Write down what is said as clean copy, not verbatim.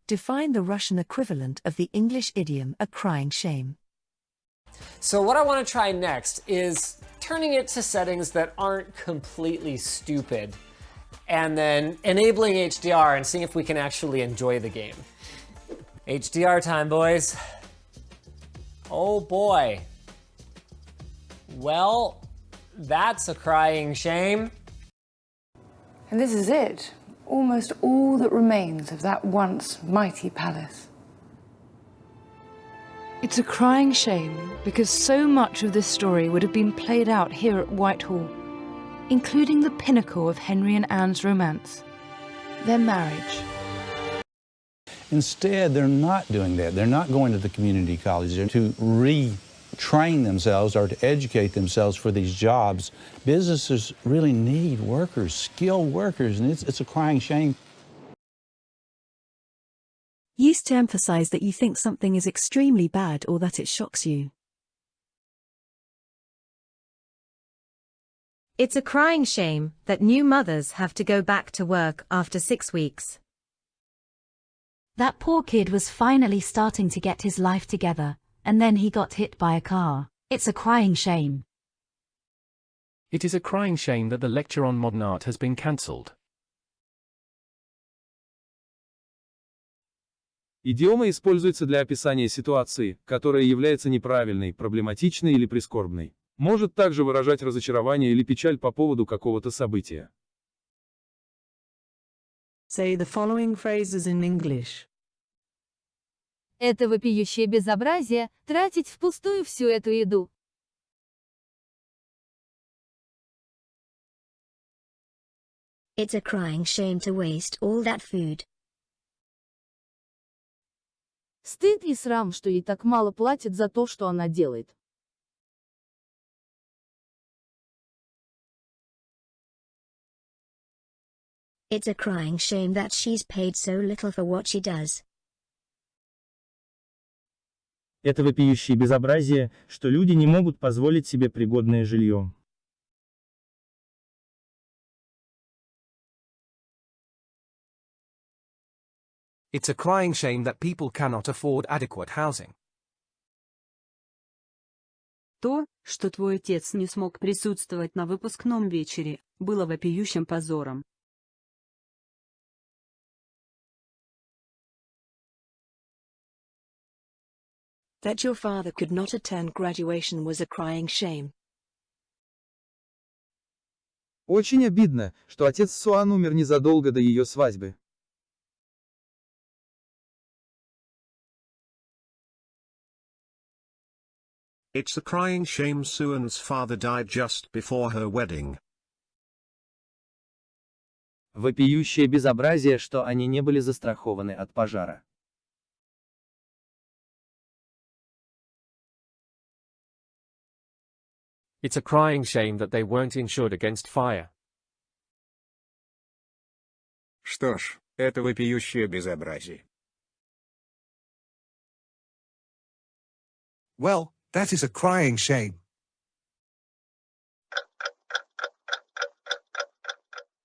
Define the Russian equivalent of the English idiom a crying shame. So what I want to try next is turning it to settings that aren't completely stupid, and then enabling HDR and seeing if we can actually enjoy the game. HDR time, boys. Oh boy. Well, that's a crying shame. And this is it. Almost all that remains of that once mighty palace. It's a crying shame because so much of this story would have been played out here at Whitehall, including the pinnacle of Henry and Anne's romance, their marriage. Instead, they're not doing that. They're not going to the community colleges to retrain themselves or to educate themselves for these jobs. Businesses really need workers, skilled workers, and it's a crying shame. Use to emphasize that you think something is extremely bad or that it shocks you. It's a crying shame that new mothers have to go back to work after 6 weeks. That poor kid was finally starting to get his life together, and then he got hit by a car. It's a crying shame. It is a crying shame that the lecture on modern art has been cancelled. Идиома используется для описания ситуации, которая является неправильной, проблематичной или прискорбной. Может также выражать разочарование или печаль по поводу какого-то события. Say the following phrases in English. Это вопиющее безобразие — тратить впустую всю эту еду. It's a crying shame to waste all that food. Стыд и срам, что ей так мало платят за то, что она делает. It's a crying shame that she's paid so little for what she does. Это вопиющее безобразие, что люди не могут позволить себе пригодное жилье. It's a crying shame that people cannot afford adequate housing. То, что твой отец не смог присутствовать на выпускном вечере, было вопиющим позором. That your father could not attend graduation was a crying shame. Очень обидно, что отец Суан умер незадолго до ее свадьбы. It's a crying shame Suan's father died just before her wedding. Вопиющее безобразие, что они не были застрахованы от пожара. It's a crying shame that they weren't insured against fire. Что ж, это вопиющее безобразие. Well, that is a crying shame.